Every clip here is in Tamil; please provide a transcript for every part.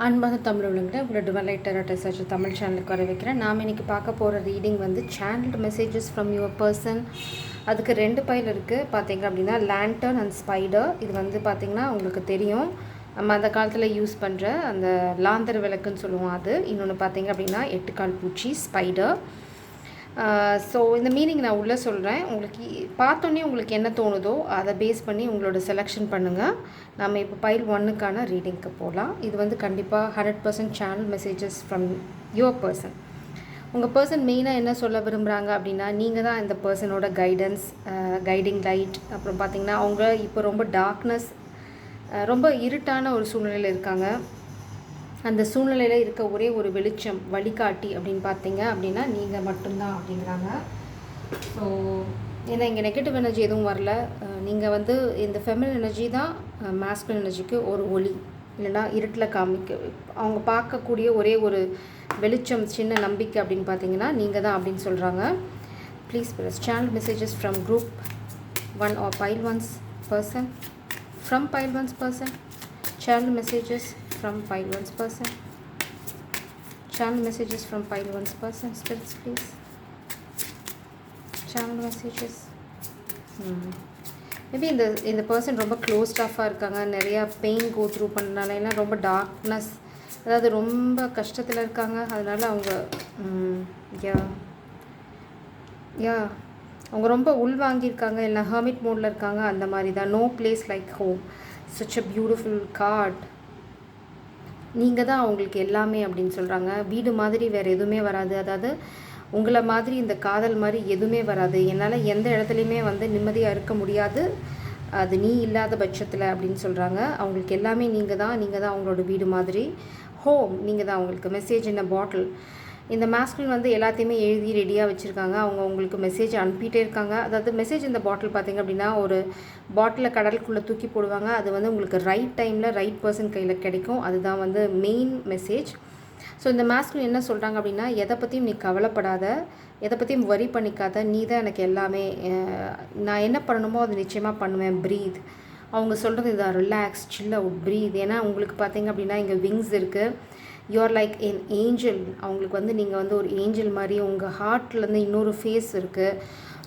அன்பான தமிழ் உள்ளவங்களை உங்களோட டிவைன் டேரட் ரிசர்ச் தமிழ் சேனலுக்கு வர வைக்கிறேன். நாம் இன்றைக்கி பார்க்க போகிற ரீடிங் வந்து சேனல்டு மெசேஜஸ் ஃப்ரம் யுவர் பர்சன். அதுக்கு 2 பைல் இருக்குது. பார்த்தீங்க அப்படின்னா லேண்டர்ன் அண்ட் ஸ்பைடர். இது வந்து பார்த்திங்கன்னா உங்களுக்கு தெரியும், நம்ம அந்த காலத்தில் யூஸ் பண்ணுற அந்த லாந்தர் விளக்குன்னு சொல்லுவோம் அது. இன்னொன்று பார்த்திங்க அப்படின்னா 8 கால் பூச்சி ஸ்பைடர். ஸோ இந்த மீனிங் நான் உள்ளே சொல்கிறேன். உங்களுக்கு பார்த்தோன்னே உங்களுக்கு என்ன தோணுதோ அதை பேஸ் பண்ணி உங்களோட செலெக்ஷன் பண்ணுங்கள். நம்ம இப்போ பைல் 1க்கான ரீடிங்க்கு போகலாம். இது வந்து கண்டிப்பாக 100% channel messages from your person. உங்கள் பர்சன் மெயினாக என்ன சொல்ல விரும்புகிறாங்க அப்படின்னா, நீங்கள் தான் இந்த பர்சனோட கைடன்ஸ், கைடிங் லைட். அப்புறம் பார்த்திங்கன்னா அவங்க இப்போ ரொம்ப டார்க்னஸ், ரொம்ப இருட்டான ஒரு சூழ்நிலையில் இருக்காங்க. அந்த சூழ்நிலையில் இருக்க ஒரே ஒரு வெளிச்சம், வழிகாட்டி அப்படின்னு பார்த்தீங்க அப்படின்னா நீங்கள் மட்டும்தான் அப்படிங்கிறாங்க. ஸோ ஏன்னா இங்கே நெகட்டிவ் எனர்ஜி எதுவும் வரல. நீங்கள் வந்து இந்த ஃபெமினன் எனர்ஜி தான் மாஸ்குலின் எனர்ஜிக்கு ஒரு ஒளி, இல்லைனா இருட்டில் அவங்க பார்க்கக்கூடிய ஒரே ஒரு வெளிச்சம், சின்ன நம்பிக்கை அப்படின்னு பார்த்தீங்கன்னா நீங்கள் தான் அப்படின்னு சொல்கிறாங்க. Please press channel messages from group 1 or pile 1's person, from pile 1's person. Channel messages from pile 1's person. Channel messages from pile 1's person. Spirits, please. Channel messages. Maybe இந்த பர்சன் ரொம்ப க்ளோஸ்ட் ஆஃபாக இருக்காங்க. நிறையா பெயின் கோ த்ரூ பண்ணனால, ஏன்னா ரொம்ப டார்க்னஸ், அதாவது ரொம்ப கஷ்டத்தில் இருக்காங்க. அதனால் அவங்க அவங்க ரொம்ப உள்வாங்கியிருக்காங்க, இல்லை ஹர்மிட் மோடில் இருக்காங்க. அந்த மாதிரி தான். No place like home. such a beautiful card. நீங்கள் தான் அவங்களுக்கு எல்லாமே அப்படின்னு சொல்கிறாங்க. வீடு மாதிரி வேறு எதுவுமே வராது. அதாவது உங்களை மாதிரி இந்த காதல் மாதிரி எதுவுமே வராது. என்னால் எந்த இடத்துலையுமே வந்து நிம்மதியாக இருக்க முடியாது, அது நீ இல்லாத பட்சத்தில் அப்படின்னு சொல்கிறாங்க. அவங்களுக்கு எல்லாமே நீங்கள் தான் அவங்களோட வீடு மாதிரி. ஹோம் நீங்கள் தான் அவங்களுக்கு. மெசேஜ் இன் அ பாட்டில். இந்த மாஸ்குலின் வந்து எல்லாத்தையுமே எழுதி ரெடியாக வச்சுருக்காங்க. அவங்க உங்களுக்கு மெசேஜ் அனுப்பிட்டே இருக்காங்க. அதாவது மெசேஜ் இந்த பாட்டில் பார்த்திங்க அப்படின்னா, ஒரு பாட்டிலை கடலுக்குள்ளே தூக்கி போடுவாங்க. அது வந்து உங்களுக்கு ரைட் டைமில் ரைட் பர்சன் கையில் கிடைக்கும். அதுதான் வந்து மெயின் மெசேஜ். ஸோ இந்த மாஸ்குலின் என்ன சொல்கிறாங்க அப்படின்னா, எதை பற்றியும் நீ கவலைப்படாத, எதை பற்றியும் வரி பண்ணிக்காத, நீ தான் எனக்கு எல்லாமே, நான் என்ன பண்ணணுமோ அது நிச்சயமாக பண்ணுவேன். ப்ரீத். அவங்க சொல்கிறது இதான், ரிலாக்ஸ், சில் அவுட், ப்ரீத். ஏன்னா உங்களுக்கு பார்த்திங்க அப்படின்னா இங்கே விங்ஸ் இருக்குது. யூஆர் லைக் என் ஏஞ்சல். அவங்களுக்கு வந்து நீங்கள் வந்து ஒரு ஏஞ்சல் மாதிரி. உங்கள் ஹார்ட்லேருந்து இன்னொரு ஃபேஸ் இருக்குது.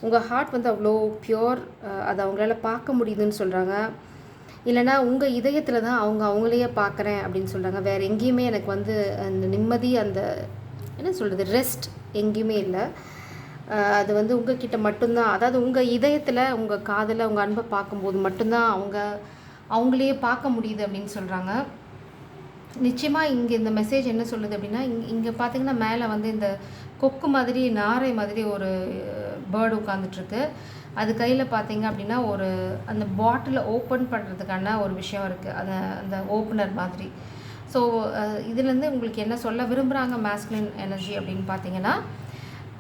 உங்கள் ஹார்ட் வந்து அவ்வளோ ப்யூர், அதை அவங்களால பார்க்க முடியுதுன்னு சொல்கிறாங்க. இல்லைனா உங்கள் இதயத்தில் தான் அவங்களையே பார்க்குறேன் அப்படின்னு சொல்கிறாங்க. வேறு எங்கேயுமே எனக்கு வந்து அந்த நிம்மதி, அந்த என்ன சொல்கிறது, ரெஸ்ட் எங்கேயுமே இல்லை. அது வந்து உங்கள் கிட்ட மட்டும்தான். அதாவது உங்கள் இதயத்தில், உங்கள் காதில், உங்கள் அன்பை பார்க்கும்போது மட்டும்தான் அவங்களையே பார்க்க முடியுது அப்படின்னு சொல்கிறாங்க. நிச்சயமாக இங்கே இந்த மெசேஜ் என்ன சொல்லுது அப்படின்னா, இங்கே பார்த்தீங்கன்னா மேலே வந்து இந்த கொக்கு மாதிரி, நாரை மாதிரி ஒரு பேர்டு உட்காந்துட்ருக்கு. அது கையில் பார்த்தீங்க அப்படின்னா ஒரு அந்த பாட்டிலை ஓப்பன் பண்ணுறதுக்கான ஒரு விஷயம் இருக்குது, அந்த ஓப்பனர் மாதிரி. ஸோ இதுலேருந்து உங்களுக்கு என்ன சொல்ல விரும்புகிறாங்க மாஸ்குலின் எனர்ஜி அப்படின்னு பார்த்தீங்கன்னா,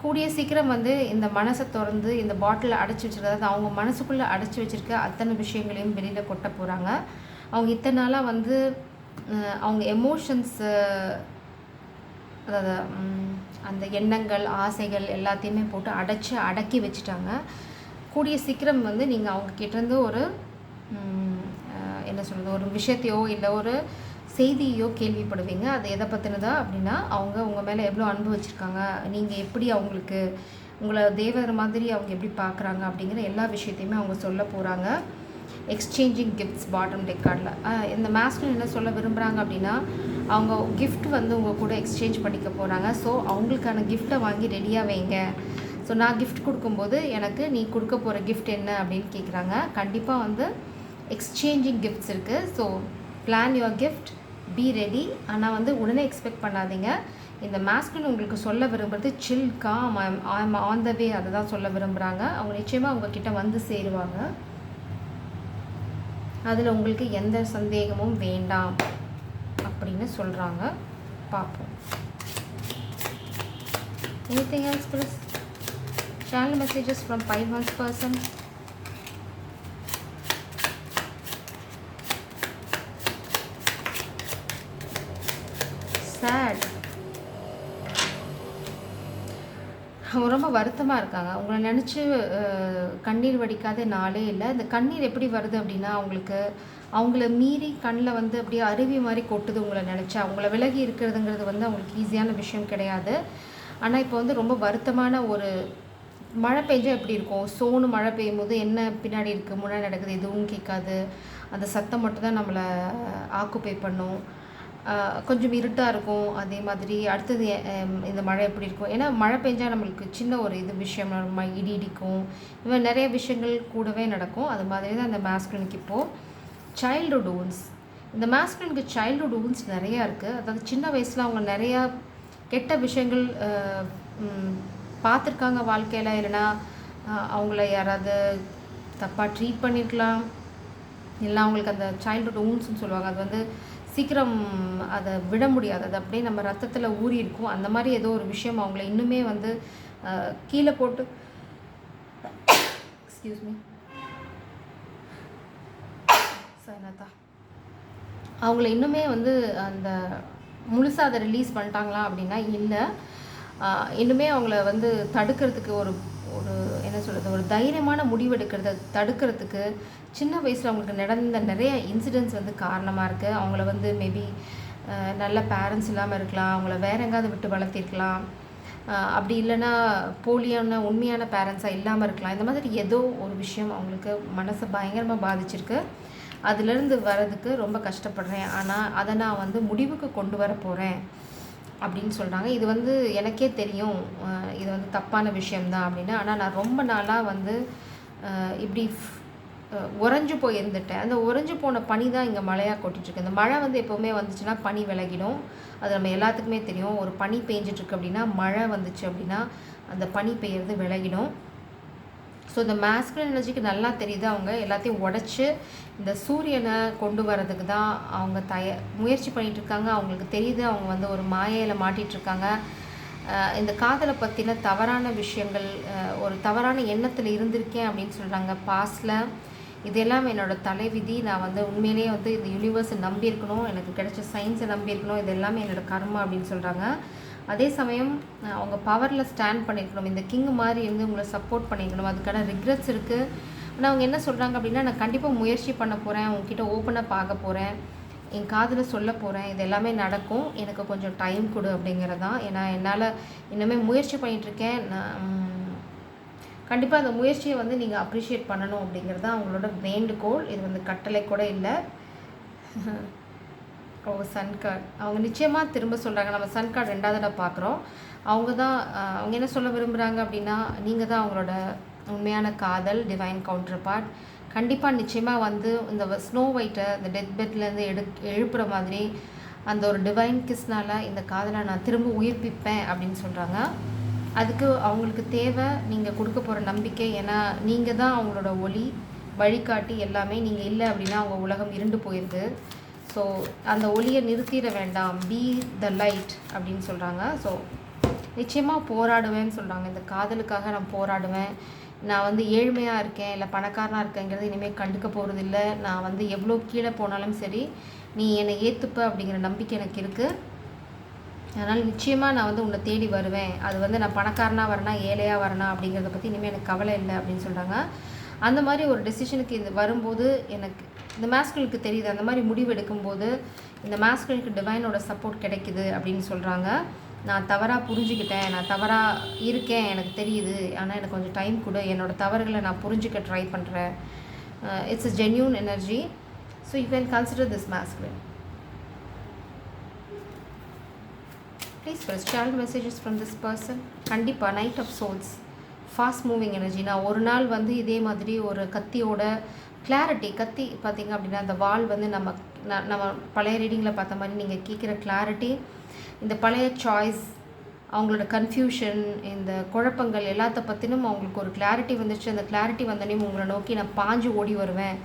கூடிய சீக்கிரம் வந்து இந்த மனசை திறந்து இந்த பாட்டிலை அடைச்சி வச்சுருக்காது, அவங்க மனசுக்குள்ளே அடைச்சி வச்சுருக்க அத்தனை விஷயங்களையும் வெளியில் கொட்ட போகிறாங்க. அவங்க இத்தனை நாளாக வந்து அவங்க எமோஷன்ஸு, அதாவது அந்த எண்ணங்கள், ஆசைகள் எல்லாத்தையுமே போட்டு அடக்கி வச்சுட்டாங்க. கூடிய சீக்கிரம் வந்து நீங்கள் அவங்கக்கிட்டேருந்து ஒரு என்ன சொல்கிறது, ஒரு விஷயத்தையோ இல்லை ஒரு செய்தியோ கேள்விப்படுவீங்க. அது எதை பற்றினதா அப்படின்னா, அவங்க உங்கள் மேலே எவ்வளோ அன்பு வச்சுருக்காங்க, நீங்கள் எப்படி அவங்களுக்கு உங்களை தேவதை மாதிரி அவங்க எப்படி பார்க்குறாங்க அப்படிங்கிற எல்லா விஷயத்தையுமே அவங்க சொல்ல போகிறாங்க. எக்ஸ்சேஞ்சிங் கிஃப்ட்ஸ் பாட்டம் டெக் கார்டில் இந்த மாஸ்டர் என்ன சொல்ல விரும்புகிறாங்க அப்படின்னா, அவங்க கிஃப்ட் வந்து உங்கள் கூட எக்ஸ்சேஞ்ச் பண்ணிக்க போகிறாங்க. ஸோ அவங்களுக்கான கிஃப்ட்டை வாங்கி ரெடியாக வைங்க. ஸோ நான் கிஃப்ட் கொடுக்கும்போது எனக்கு நீ கொடுக்க போகிற கிஃப்ட் என்ன அப்படின்னு கேட்குறாங்க. கண்டிப்பாக வந்து எக்ஸ்சேஞ்சிங் கிஃப்ட்ஸ் இருக்குது. So plan your gift, be ready. ஆனால் வந்து உடனே எக்ஸ்பெக்ட் பண்ணாதீங்க. இந்த மாஸ்குலின் உங்களுக்கு சொல்ல விரும்புகிறது chill, calm, I am on the way, அதை தான் சொல்ல விரும்புகிறாங்க. அவங்க நிச்சயமாக உங்ககிட்ட வந்து சேருவாங்க. அதில் உங்களுக்கு எந்த சந்தேகமும் வேண்டாம் அப்படின்னு சொல்கிறாங்க. பார்ப்போம். Anything else, please? Channel messages from pile 1's person. Sad. அவங்க ரொம்ப வருத்தமாக இருக்காங்க. உங்களை நினச்சி கண்ணீர் வடிக்காத நாளே இல்லை. இந்த கண்ணீர் எப்படி வருது அப்படின்னா, அவங்களுக்கு அவங்கள மீறி கண்ணில் வந்து அப்படியே அருவி மாதிரி கொட்டுது உங்களை நினச்சா. அவங்கள விலகி இருக்கிறதுங்கிறது வந்து அவங்களுக்கு ஈஸியான விஷயம் கிடையாது. ஆனால் இப்போ வந்து ரொம்ப வருத்தமான ஒரு மழை பெஞ்சா எப்படி இருக்கும், சோனு மழை பெய்யும்போது என்ன பின்னாடி இருக்குது முன்னாடி நடக்குது எதுவும் கேட்காது, அந்த சத்தம் மட்டும் தான் நம்மளை ஆக்குப்பை பண்ணும். கொஞ்சம் இருட்டாக இருக்கும். அதே மாதிரி அடுத்தது இந்த மழை எப்படி இருக்கும், ஏன்னா மழை பெஞ்சால் நம்மளுக்கு சின்ன ஒரு இது விஷயம் நம்ம இடி இடிக்கும், இந்த மாதிரி நிறைய விஷயங்கள் கூடவே நடக்கும். அது மாதிரி தான் இந்த மாஸ்குலினுக்கு இப்போது சைல்டுஹுட் wounds. இந்த மாஸ்குலினுக்கு சைல்டுஹுட் wounds நிறையா இருக்குது. அதாவது சின்ன வயசில் அவங்க நிறையா கெட்ட விஷயங்கள் பார்த்துருக்காங்க வாழ்க்கையில், இல்லைனா அவங்கள யாராவது தப்பாக ட்ரீட் பண்ணியிருக்கலாம், இல்லை அவங்களுக்கு அந்த சைல்டுஹுட் woundsன்னு சொல்லுவாங்க, அது வந்து சீக்கிரம் அதை விட முடியாது, அது அப்படியே நம்ம ரத்தத்தில் ஊறி இருக்கும். அந்த மாதிரி ஏதோ ஒரு விஷயம் அவங்கள இன்னுமே வந்து கீழே போட்டு எக்ஸ்கியூஸ் மீ சைனதா அவங்கள இன்னுமே வந்து அந்த முழுசாக அதை ரிலீஸ் பண்ணிட்டாங்களா அப்படின்னா இல்லை. இன்னுமே அவங்கள வந்து தடுக்கிறதுக்கு ஒரு ஒரு என்ன சொல்கிறது, ஒரு தைரியமான முடிவெடுக்கிறத தடுக்கிறதுக்கு சின்ன வயசில் அவங்களுக்கு நடந்த நிறைய இன்சிடென்ட்ஸ் வந்து காரணமாக இருக்குது. அவங்கள வந்து மேபி நல்ல பேரண்ட்ஸ் இல்லாமல் இருக்கலாம், அவங்கள வேற எங்காவது விட்டு வளர்த்திருக்கலாம், அப்படி இல்லைன்னா போலியான உண்மையான பேரண்ட்ஸாக இல்லாமல் இருக்கலாம். இந்த மாதிரி ஏதோ ஒரு விஷயம் அவங்களுக்கு மனசை பயங்கரமாக பாதிச்சிருக்கு. அதுலேருந்து வர்றதுக்கு ரொம்ப கஷ்டப்படுறேன், ஆனால் அதை நான் வந்து முடிவுக்கு கொண்டு வர போகிறேன் அப்படின்னு சொல்கிறாங்க. இது வந்து எனக்கே தெரியும் இது வந்து தப்பான விஷயம்தான் அப்படின்னு. ஆனால் நான் ரொம்ப நாளாக வந்து இப்படி உறைஞ்சு போயிருந்துட்டேன். அந்த உறைஞ்சு போன பனி தான் இங்கே மழையாக கொட்டிகிட்ருக்கு. இந்த மழை வந்து எப்போவுமே வந்துச்சுன்னா பனி விலகிடும். அது நம்ம எல்லாத்துக்குமே தெரியும். ஒரு பனி பெஞ்சிட்ருக்கு அப்படின்னா, மழை வந்துச்சு அப்படின்னா அந்த பனி பெய்யறது விலகிடும். ஸோ இந்த மாஸ்குலின் எனர்ஜிக்கு நல்லா தெரியுது, அவங்க எல்லாத்தையும் உடச்சி இந்த சூரியனை கொண்டு வரதுக்கு தான் அவங்க முயற்சி பண்ணிகிட்ருக்காங்க. அவங்களுக்கு தெரியுது அவங்க வந்து ஒரு மாயையில் மாட்டிகிட்ருக்காங்க. இந்த காதலை பற்றின தவறான விஷயங்கள், ஒரு தவறான எண்ணத்தில் இருந்திருக்கேன் அப்படின்னு சொல்கிறாங்க பாஸ்டில். இதெல்லாம் என்னோடய தலைவிதி. நான் வந்து உண்மையிலேயே வந்து இந்த யூனிவர்ஸை நம்பியிருக்கணும், எனக்கு கிடைச்ச சயின்ஸை நம்பியிருக்கணும், இது எல்லாமே என்னோடய கர்மா அப்படின்னு சொல்கிறாங்க. அதே சமயம் அவங்க பவரில் ஸ்டாண்ட் பண்ணியிருக்கணும், இந்த கிங் மாதிரி இருந்து உங்களை சப்போர்ட் பண்ணியிருக்கணும். அதுக்கான ரிக்ரெட்ஸ் இருக்குது. ஆனால் அவங்க என்ன சொல்கிறாங்க அப்படின்னா, நான் கண்டிப்பாக முயற்சி பண்ண போகிறேன், உங்ககிட்ட ஓப்பனாக பார்க்க போகிறேன், என் காதில் சொல்ல போகிறேன், இது எல்லாமே நடக்கும், எனக்கு கொஞ்சம் டைம் கொடு அப்படிங்கிறது தான். ஏன்னா என்னால் இன்னுமே முயற்சி பண்ணிகிட்ருக்கேன். நான் கண்டிப்பாக அந்த முயற்சியை வந்து நீங்கள் அப்ரிஷியேட் பண்ணணும் அப்படிங்கிறது தான் அவங்களோட வேண்டுகோள். இது வந்து கட்டளை கூட இல்லை. சன் கார்டு அவங்க நிச்சயமாக திரும்ப சொல்கிறாங்க. நம்ம சன் கார்டு 2வது தடவை பார்க்குறோம். அவங்க என்ன சொல்ல விரும்புகிறாங்க அப்படின்னா, நீங்கள் தான் அவங்களோட உண்மையான காதல், டிவைன் கவுண்டர் பார்ட். கண்டிப்பாக நிச்சயமாக வந்து இந்த ஸ்னோ ஒயிட்டை இந்த டெத் பெட்லேருந்து எழுப்புகிற மாதிரி அந்த ஒரு டிவைன் கிஸ்னால் இந்த காதலை நான் திரும்ப உயிர்ப்பிப்பேன் அப்படின்னு சொல்கிறாங்க. அதுக்கு அவங்களுக்கு தேவை நீங்கள் கொடுக்க போகிற நம்பிக்கை. ஏன்னா நீங்கள் தான் அவங்களோட ஒளி, வழிகாட்டி எல்லாமே. நீங்கள் இல்லை அப்படின்னா அவங்க உலகம் இருண்டு போயிடுது. ஸோ அந்த ஒளியை நிறுத்திட வேண்டாம், பி த லைட் அப்படின்னு சொல்கிறாங்க. ஸோ நிச்சயமாக போராடுவேன்னு சொல்கிறாங்க. இந்த காதலுக்காக நான் போராடுவேன். நான் வந்து ஏழ்மையாக இருக்கேன் இல்லை பணக்காரனாக இருக்கேங்கிறது இனிமேல் கண்டுக்க போகிறது இல்லை. நான் வந்து எவ்வளோ கீழே போனாலும் சரி, நீ என்னை ஏற்றுப்ப அப்படிங்கிற நம்பிக்கை எனக்கு இருக்குது. அதனால் நிச்சயமாக நான் வந்து உன்னை தேடி வருவேன். அது வந்து நான் பணக்காரனாக வரேனா ஏழையாக வரேனா அப்படிங்கிறத பற்றி இனிமேல் எனக்கு கவலை இல்லை அப்படின்னு சொல்கிறாங்க. அந்த மாதிரி ஒரு டெசிஷனுக்கு இது வரும்போது எனக்கு இந்த மாஸ்குலினுக்கு தெரியுது. அந்த மாதிரி முடிவு எடுக்கும்போது இந்த மாஸ்குலினுக்கு டிவைனோட சப்போர்ட் கிடைக்குது அப்படின்னு சொல்கிறாங்க. நான் தவறாக புரிஞ்சுக்கிட்டேன், நான் தவறாக இருக்கேன், எனக்கு தெரியுது, ஆனால் எனக்கு கொஞ்சம் டைம் கொடு, என்னோடய தவறுகளை நான் புரிஞ்சுக்க ட்ரை பண்ணுறேன். It's a genuine energy. So you can consider this masculine. Please first channel messages from this person. கண்டிப்பாக night of souls, fast moving energy. நான் ஒரு நாள் வந்து இதே மாதிரி ஒரு கத்தியோட கிளாரிட்டி, கத்தி பார்த்திங்க அப்படின்னா அந்த வால் வந்து நம்ம பழைய ரீடிங்கில் பார்த்த மாதிரி நீங்கள் கேட்குற கிளாரிட்டி, இந்த பழைய சாய்ஸ், அவங்களோட கன்ஃபியூஷன், இந்த குழப்பங்கள் எல்லாத்த பற்றினும் அவங்களுக்கு ஒரு கிளாரிட்டி வந்துச்சு. அந்த கிளாரிட்டி வந்தோடனே உங்களை நோக்கி நான் பாஞ்சு ஓடி வருவேன்.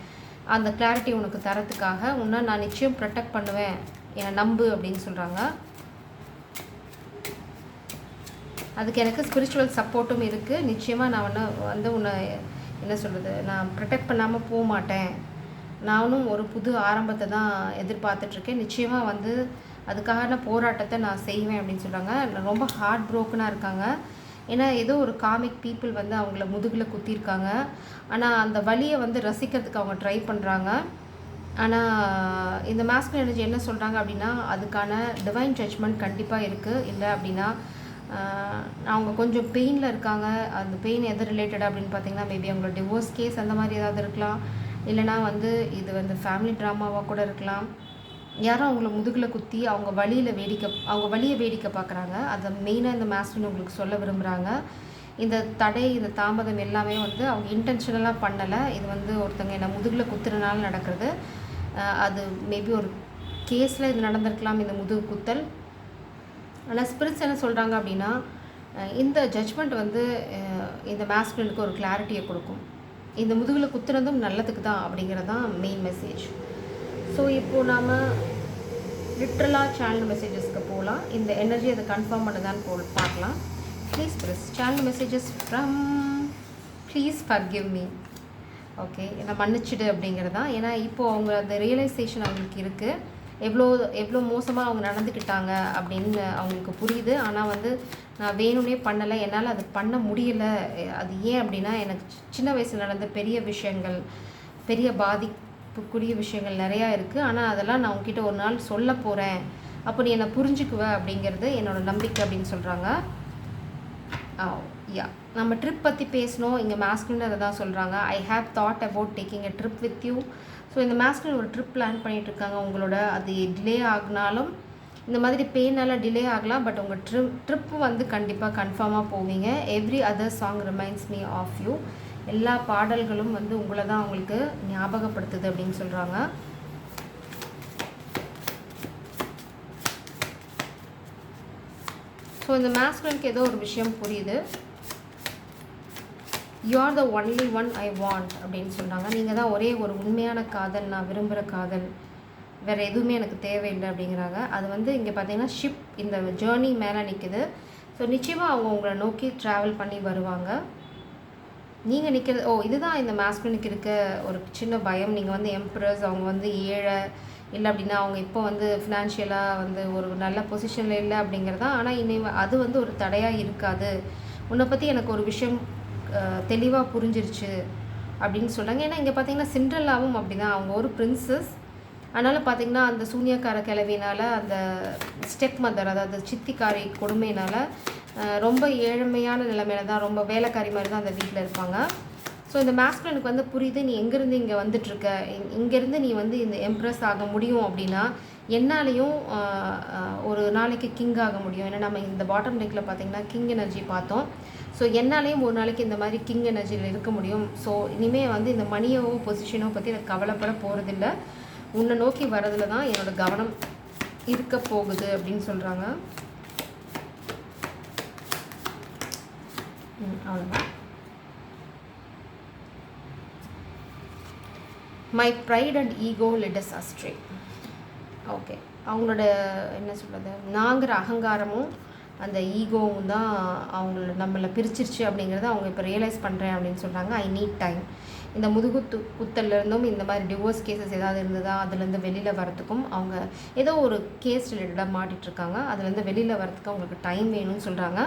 அந்த கிளாரிட்டி உனக்கு தரத்துக்காக உன்னை நான் நிச்சயம் ப்ரொடெக்ட் பண்ணுவேன், என்னை நம்பு அப்படின்னு சொல்கிறாங்க. அதுக்கு எனக்கு ஸ்பிரிச்சுவல் சப்போர்ட்டும் இருக்குது. நிச்சயமாக நான் வந்து உன்னை என்ன சொல்கிறது, நான் ப்ரொடெக்ட் பண்ணாமல் போக மாட்டேன். நானும் ஒரு புது ஆரம்பத்தை தான் எதிர்பார்த்துட்ருக்கேன். நிச்சயமாக வந்து அதுக்கான போராட்டத்தை நான் செய்வேன் அப்படின்னு சொல்கிறாங்க. ரொம்ப ஹார்ட் ப்ரோக்கனாக இருக்காங்க. ஏன்னா ஏதோ ஒரு காமிக் பீப்புள் வந்து அவங்கள முதுகில் குத்திருக்காங்க. ஆனால் அந்த வலியை வந்து ரசிக்கிறதுக்கு அவங்க ட்ரை பண்ணுறாங்க. ஆனால் இந்த மாஸ்குலின் எனர்ஜி என்ன சொல்கிறாங்க அப்படின்னா, அதுக்கான டிவைன் ஜட்ஜ்மெண்ட் கண்டிப்பாக இருக்குது. இல்லை அப்படின்னா அவங்க கொஞ்சம் பெயினில் இருக்காங்க. அந்த பெயின் எது ரிலேட்டட் அப்படின்னு பார்த்தீங்கன்னா, மேபி அவங்களோட டிவோர்ஸ் கேஸ் அந்த மாதிரி ஏதாவது இருக்கலாம். இல்லைனா வந்து இது வந்து ஃபேமிலி ட்ராமாவாக கூட இருக்கலாம். யாரும் அவங்கள முதுகில் குத்தி அவங்க வழியை வேடிக்கை பார்க்குறாங்க. அதை மெயினாக இந்த மாஸ்குலின் உங்களுக்கு சொல்ல விரும்புகிறாங்க. இந்த தடை, இந்த தாமதம் எல்லாமே வந்து அவங்க இன்டென்ஷனலாக பண்ணலை. இது வந்து ஒருத்தங்க என்னை முதுகில் குத்துறனால நடக்கிறது. அது மேபி ஒரு கேஸில் இது நடந்திருக்கலாம், இந்த முதுகு குத்தல். ஆனால் ஸ்பிரிட்ஸ் என்ன சொல்கிறாங்க அப்படின்னா, இந்த ஜட்ஜ்மெண்ட் வந்து இந்த மாஸ்குலினுக்கு ஒரு கிளாரிட்டியை கொடுக்கும். இந்த முதுகில் குத்துறதும் நல்லதுக்கு தான் அப்படிங்கிறது தான் மெயின் மெசேஜ். ஸோ இப்போது நாம் லிட்ரலாக சேனல் மெசேஜஸ்க்கு போகலாம். இந்த எனர்ஜி அதை கன்ஃபார்ம் பண்ணுதான்னு பார்க்கலாம். Please press channel messages from please forgive me. Okay, என்னை மன்னிச்சிடு அப்படிங்கிறது தான். ஏன்னா இப்போது அவங்க அந்த ரியலைசேஷன் அவங்களுக்கு இருக்குது. எவ்வளோ மோசமாக அவங்க நடந்துக்கிட்டாங்க அப்படின்னு அவங்களுக்கு புரியுது. ஆனால் வந்து நான் வேணும்னே பண்ணலை, என்னால் அது பண்ண முடியலை. அது ஏன் அப்படின்னா, எனக்கு சின்ன வயசில் நடந்த பெரிய விஷயங்கள், பெரிய பாதிப்புக்குரிய விஷயங்கள் நிறையா இருக்குது. ஆனால் அதெல்லாம் நான் உங்ககிட்ட ஒரு நாள் சொல்ல போகிறேன், அப்போ நீ என்னை புரிஞ்சுக்குவ அப்படிங்கிறது என்னோடய நம்பிக்கை அப்படின்னு சொல்கிறாங்க. யா, நம்ம ட்ரிப் பற்றி பேசணும். இங்கே மாஸ்குலின் அதை தான் சொல்கிறாங்க. I have thought about taking a trip with you. So இந்த மாஸ்குலின் ஒரு ட்ரிப் பிளான் பண்ணிகிட்ருக்காங்க உங்களோட. அது டிலே ஆகினாலும், இந்த மாதிரி பெயினால் டிலே ஆகலாம், பட் உங்கள் ட்ரிப்பு வந்து கண்டிப்பாக கன்ஃபார்மாக போவீங்க. Every other song reminds me of you. எல்லா பாடல்களும் வந்து உங்களை தான் அவங்களுக்கு ஞாபகப்படுத்துது அப்படின்னு சொல்கிறாங்க. ஸோ இந்த மாஸ்குலினுக்கு ஏதோ ஒரு விஷயம் புரியுது. You are the only one I want அப்படின்னு சொல்கிறாங்க. நீங்கள் தான் ஒரே ஒரு உண்மையான காதல், நான் விரும்புகிற காதல், வேறு எதுவுமே எனக்கு தேவையில்லை அப்படிங்கிறாங்க. அது வந்து இங்கே பார்த்தீங்கன்னா ஷிப் இந்த ஜேர்னி மேலே நிற்குது. ஸோ நிச்சயமாக அவங்க உங்களை நோக்கி ட்ராவல் பண்ணி வருவாங்க. நீங்கள் நிற்கிறது, இதுதான் இந்த மாஸ்குலினுக்கு இருக்க ஒரு சின்ன பயம். நீங்கள் வந்து எம்ப்ரஸ், அவங்க வந்து ஏழை இல்லை அப்படின்னா அவங்க இப்போ வந்து ஃபினான்ஷியலாக வந்து ஒரு நல்ல பொசிஷனில் இல்லை அப்படிங்கிறதா. ஆனால் அது வந்து ஒரு தடையாக இருக்காது. உன்னை பற்றி எனக்கு ஒரு விஷயம் தெளிவாக புரிஞ்சிருச்சு அப்படின்னு சொல்கிறாங்க. ஏன்னா இங்கே பார்த்தீங்கன்னா சிண்ட்ரெல்லாவும் அப்படி தான். அவங்க ஒரு பிரின்சஸ். அதனால் பார்த்திங்கன்னா அந்த சூனியக்கார கிழவினால், அந்த ஸ்டெப் மதர், அதாவது சித்திக்காரி கொடுமையினால் ரொம்ப ஏழ்மையான நிலைமையில தான், ரொம்ப வேலைக்காரி மாதிரி தான் அந்த வீட்டில் இருப்பாங்க. ஸோ இந்த மாஸ்குலினுக்கு வந்து புரியுது, நீ எங்கேருந்து இங்கே வந்துட்டுருக்க, இங்கேருந்து நீ வந்து இந்த எம்ப்ரஸ் ஆக முடியும் அப்படின்னா என்னாலையும் ஒரு நாளைக்கு கிங் ஆக முடியும். ஏன்னா நம்ம இந்த பாட்டம் டெக்கில் பார்த்திங்கன்னா கிங் எனர்ஜி பார்த்தோம். ஸோ என்னாலையும் ஒரு நாளைக்கு இந்த மாதிரி கிங் எனர்ஜியில் இருக்க முடியும். ஸோ இனிமேல் வந்து இந்த மணியோ பொசிஷனோ பற்றி எனக்கு கவலைப்பட போகிறதில்ல, உன்னை நோக்கி வரதில் தான் என்னோடய கவனம் இருக்க போகுது அப்படின்னு சொல்கிறாங்க. அவ்வளோதான். My pride and ego led us astray. Okay, அவங்களோட என்ன சொல்கிறது, நாங்கிற அகங்காரமும் அந்த ஈகோவும் தான் நம்மளை பிரிச்சிருச்சு அப்படிங்கிறத அவங்க இப்போ ரியலைஸ் பண்ணுறேன் அப்படின்னு சொல்கிறாங்க. I need time. இந்த குத்தல்லேருந்தும் இந்த மாதிரி டிவோர்ஸ் கேசஸ் ஏதாவது இருந்ததா அதுலேருந்து வெளியில் வரத்துக்கும், அவங்க ஏதோ ஒரு கேஸ் ரிலேட்டடாக மாட்டிகிட்ருக்காங்க, அதுலேருந்து வெளியில் வரத்துக்கு அவங்களுக்கு டைம் வேணும்னு சொல்கிறாங்க.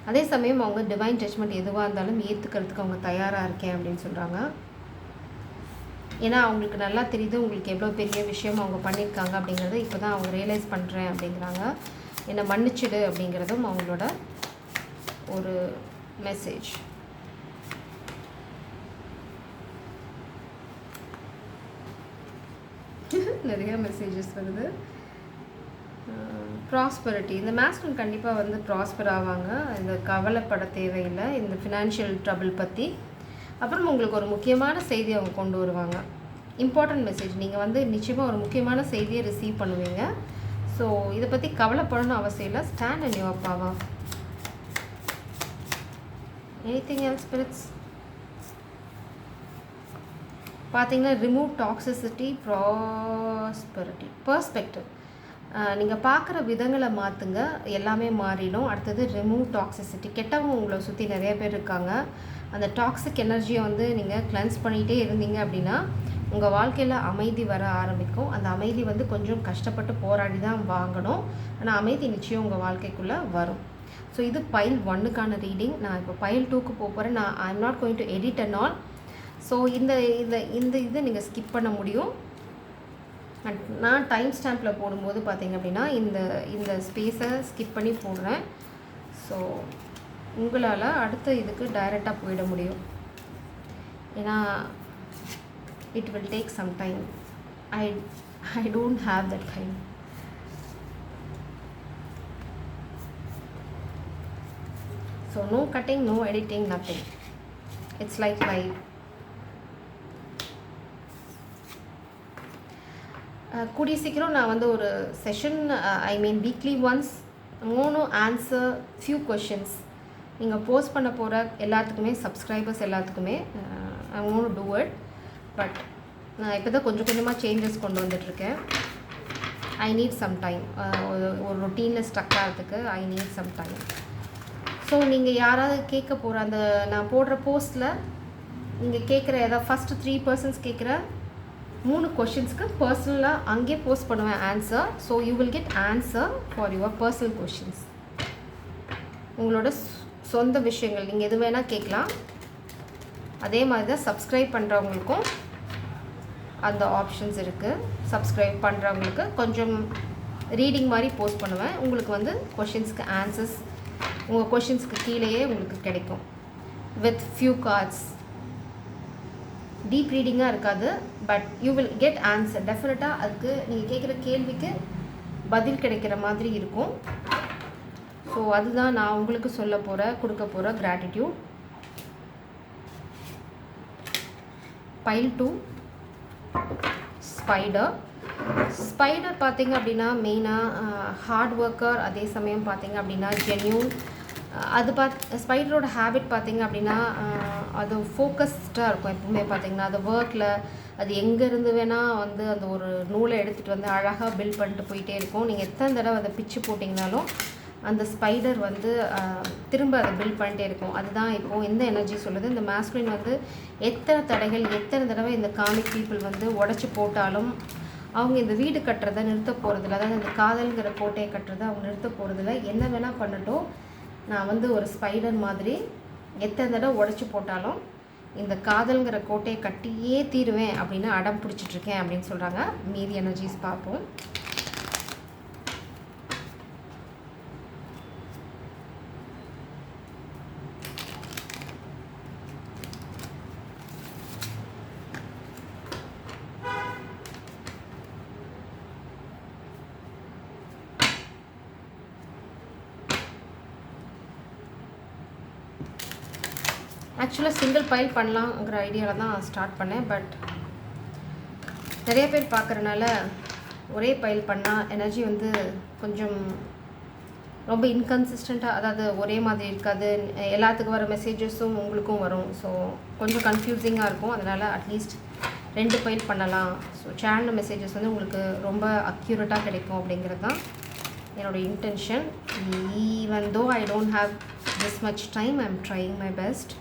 அதே சமயம் அவங்க டிவைன் ஜட்ஜ்மெண்ட் எதுவாக இருந்தாலும் ஏற்றுக்கிறதுக்கு அவங்க தயாராக இருக்கேன் அப்படின்னு சொல்கிறாங்க. ஏன்னா அவங்களுக்கு நல்லா தெரியுது உங்களுக்கு எவ்வளோ பெரிய விஷயம் அவங்க பண்ணியிருக்காங்க அப்படிங்கிறத இப்போ தான் அவங்க ரியலைஸ் பண்ணுறேன் அப்படிங்கிறாங்க. என்னை மன்னிச்சிடு அப்படிங்கிறதும் அவங்களோட ஒரு மெசேஜ். நிறைய மெசேஜஸ் வருது. ப்ராஸ்பரிட்டி, இந்த மாஸ்குலின் கண்டிப்பாக வந்து ப்ராஸ்பர் ஆவாங்க. இந்த கவலைப்பட தேவையில்லை இந்த ஃபினான்ஷியல் ட்ரபிள் பற்றி. அப்புறம் உங்களுக்கு ஒரு முக்கியமான செய்தி அவங்க கொண்டு வருவாங்க, இம்பார்ட்டன்ட் மெசேஜ். நீங்கள் வந்து நிச்சயமாக ஒரு முக்கியமான செய்தியை ரிசீவ் பண்ணுவீங்க. ஸோ இதை பற்றி கவலைப்படணும் அவசியம் இல்லை. Stand and your power. Anything else spirits? பார்த்தீங்கன்னா ரிமூவ் டாக்ஸிசிட்டி, ப்ராஸ்பரிட்டி, பெர்ஸ்பெக்டிவ். நீங்கள் பார்க்குற விதங்களை மாற்றுங்க, எல்லாமே மாறிடும். அடுத்தது ரிமூவ் டாக்ஸிசிட்டி. கெட்டவங்க உங்களை சுற்றி நிறைய பேர் இருக்காங்க. அந்த டாக்ஸிக் எனர்ஜியை வந்து நீங்கள் கிளென்ஸ் பண்ணிகிட்டே இருந்தீங்க அப்படின்னா உங்கள் வாழ்க்கையில் அமைதி வர ஆரம்பிக்கும். அந்த அமைதி வந்து கொஞ்சம் கஷ்டப்பட்டு போராடி தான் வாங்கணும், ஆனால் அமைதி நிச்சயம் உங்கள் வாழ்க்கைக்குள்ளே வரும். ஸோ இது பைல் 1க்கான ரீடிங். நான் இப்போ பைல் 2க்கு போகிறேன். I am not going to edit and all. So இந்த இதை நீங்கள் ஸ்கிப் பண்ண முடியும். அண்ட் நான் டைம் ஸ்டாம்பில் போடும்போது பார்த்திங்க அப்படின்னா இந்த ஸ்பேஸை ஸ்கிப் பண்ணி போடுறேன். ஸோ உங்களால் அடுத்த இதுக்கு டைரெக்டாக போயிட முடியும். ஏன்னா it will take some time. I don't have that time. So no cutting, no editing, nothing. It's like live. கூடிய சீக்கிரம் நான் வந்து ஒரு session, I mean weekly once mono answer few questions நீங்கள் போஸ்ட் பண்ண போகிற எல்லாத்துக்குமே, சப்ஸ்கிரைபர்ஸ் எல்லாத்துக்குமே I want to it. But நான் இப்போ தான் கொஞ்சம் கொஞ்சமாக சேஞ்சஸ் கொண்டு வந்துட்டுருக்கேன். I need some time. ஒரு ரொட்டீனில் ஸ்டக் ஆகிறதுக்கு I need some time. So நீங்கள் யாராவது கேட்க போகிற அந்த நான் போடுற போஸ்ட்டில் நீங்கள் கேட்குற ஏதாவது ஃபஸ்ட்டு 3 persons கேட்குற 3 கொஷின்ஸ்க்கு பர்சனலாக அங்கே போஸ்ட் பண்ணுவேன் answer. So you will get answer for your personal questions. உங்களோட சொந்த விஷயங்கள் நீங்கள் எது வேணால் கேட்கலாம். அதே மாதிரி தான் சப்ஸ்கிரைப் பண்ணுறவங்களுக்கும் அந்த ஆப்ஷன்ஸ் இருக்குது. சப்ஸ்கிரைப் பண்ணுறவங்களுக்கு கொஞ்சம் ரீடிங் மாதிரி போஸ்ட் பண்ணுவேன். உங்களுக்கு வந்து கொஷின்ஸ்க்கு ஆன்சர்ஸ் உங்கள் கொஷின்ஸ்க்கு கீழேயே உங்களுக்கு கிடைக்கும் வித் ஃபியூ கார்ட்ஸ். டீப் ரீடிங்காக இருக்காது, but you will get answer. டெஃபினட்டாக அதுக்கு நீங்கள் கேட்குற கேள்விக்கு பதில் கிடைக்கிற மாதிரி இருக்கும். ஸோ அதுதான் நான் உங்களுக்கு கொடுக்க போகிற கிராட்டிடியூட். பைல் 2 ஸ்பைடர் பார்த்திங்க அப்படின்னா மெயினாக ஹார்ட் ஒர்க்கர், அதே சமயம் பார்த்திங்க அப்படின்னா ஜென்யூன். அது ஸ்பைடரோட ஹேபிட் பார்த்திங்க அப்படின்னா அது ஃபோக்கஸ்டாக இருக்கும் எப்பவுமே. பார்த்திங்கன்னா அது ஒர்க்கில் அது எங்கேருந்து வேணால் வந்து அந்த ஒரு நூலை எடுத்துகிட்டு வந்து அழகாக பில்ட் பண்ணிட்டு போயிட்டே இருக்கும். நீங்கள் எத்தனை தடவை அதை பிச்சு போட்டிங்கனாலும் அந்த ஸ்பைடர் வந்து திரும்ப அதை பில்ட் பண்ணிட்டே இருக்கும். அதுதான் இப்போது இந்த எனர்ஜி சொல்லுது. இந்த மாஸ்குலின் வந்து எத்தனை தடைகள், எத்தனை தடவை இந்த காமிக் பீப்புள் வந்து உடச்சி போட்டாலும் அவங்க இந்த வீடு கட்டுறதை நிறுத்த போகிறதில்ல. அதாவது இந்த காதல்கிற கோட்டையை கட்டுறதை அவங்க நிறுத்த போகிறதில்ல. என்ன வேணால் பண்ணட்டும், நான் வந்து ஒரு ஸ்பைடர் மாதிரி எத்தனை தடவை உடச்சி போட்டாலும் இந்த காதல்கிற கோட்டையை கட்டியே தீருவேன் அப்படின்னு அடம் பிடிச்சிட்ருக்கேன் அப்படின்னு சொல்கிறாங்க. மீதி எனர்ஜிஸ் பார்ப்போம். ஆக்சுவலாக சிங்கிள் பைல் பண்ணலாங்கிற ஐடியாவில் தான் ஸ்டார்ட் பண்ணேன். பட் நிறைய பேர் பார்க்குறனால ஒரே பைல் பண்ணால் எனர்ஜி வந்து கொஞ்சம் ரொம்ப இன்கன்சிஸ்டண்ட்டாக, அதாவது ஒரே மாதிரி இருக்காது. எல்லாத்துக்கும் வர மெசேஜஸும் உங்களுக்கும் வரும். ஸோ கொஞ்சம் கன்ஃபியூசிங்காக இருக்கும். அதனால் அட்லீஸ்ட் 2 பைல் பண்ணலாம். ஸோ சேனல் மெசேஜஸ் வந்து உங்களுக்கு ரொம்ப அக்யூரேட்டாக கிடைக்கும் அப்படிங்கிறது தான் என்னோடய intention. Even though I don't have this much time, I am trying my best.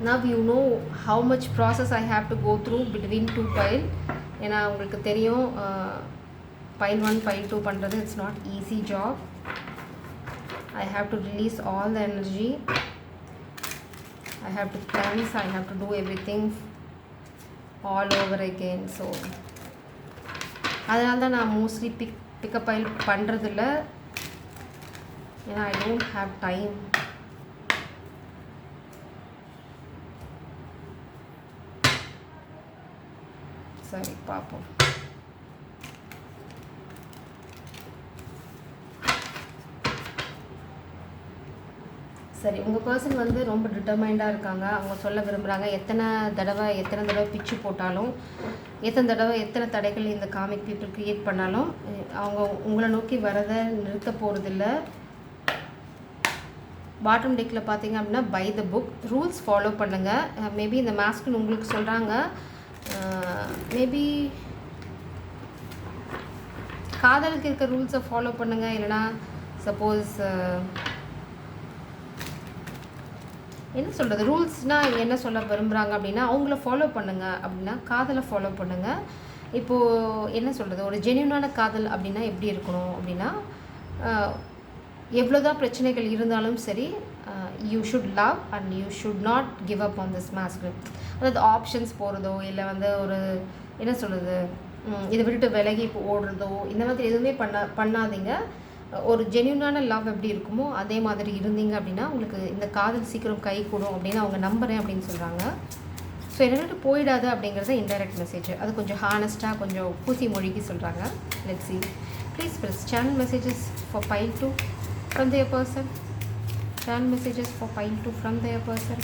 Now you know how much process I have to go through between 2 pile. ஏன்னா உங்களுக்கு தெரியும் pile 1 pile 2 பண்ணுறது it's not easy job. I have to release all the energy. I have to cleanse. I have to do everything all over again. So அதனால தான் நான் மோஸ்ட்லி பிக்கப் பைல் பண்ணுறதில்ல. ஏன்னா I don't have time. சரி பார்ப்போம். சரி, உங்கள் பர்சன் வந்து ரொம்ப டிட்டர்மைண்டாக இருக்காங்க. அவங்க சொல்ல விரும்புகிறாங்க எத்தனை தடவை பிச்சு போட்டாலும், எத்தனை தடைகள் இந்த காமிக் பீப்புள் க்ரியேட் பண்ணாலும் அவங்க உங்களை நோக்கி வரதை நிறுத்த போகிறதில்ல. பாட்டம் டெக்கில் பார்த்தீங்க அப்படின்னா by the book, rules follow பண்ணுங்கள். மேபி இந்த மாஸ்க்குன்னு உங்களுக்கு சொல்கிறாங்க. மேபி காதலுக்கு இருக்க ரூல்ஸை ஃபாலோ பண்ணுங்கள். இல்லைனா சப்போஸ் என்ன சொல்கிறது, ரூல்ஸ்னால் என்ன சொல்ல விரும்புகிறாங்க அப்படின்னா அவங்கள ஃபாலோ பண்ணுங்கள். அப்படின்னா காதலை ஃபாலோ பண்ணுங்கள். இப்போது என்ன சொல்கிறது, ஒரு ஜென்யூனான காதல் அப்படின்னா எப்படி இருக்கணும் அப்படின்னா, எவ்வளோதான் பிரச்சனைகள் இருந்தாலும் சரி you should love and you should not give up on this masculine. அதாவது ஆப்ஷன்ஸ் போகிறதோ இல்லை வந்து ஒரு என்ன சொல்கிறது, இதை விட்டுட்டு விலகி ஓடுறதோ இந்த மாதிரி எதுவுமே பண்ணாதீங்க. ஒரு ஜென்யூனான லவ் எப்படி இருக்குமோ அதே மாதிரி இருந்தீங்க அப்படின்னா உங்களுக்கு இந்த காதல் சீக்கிரம் கை கூடும் அப்படின்னு அவங்க நம்புகிறேன் அப்படின்னு சொல்கிறாங்க. ஸோ என்னென்னு போயிடாத அப்படிங்கிறத இன்டைரக்ட் மெசேஜ். அது கொஞ்சம் ஹானஸ்ட்டாக கொஞ்சம் பூசி மொழிக்கு சொல்கிறாங்க. Let's see. Please press channel messages for pile 2 from their person. Channel messages for pile 2 from their person.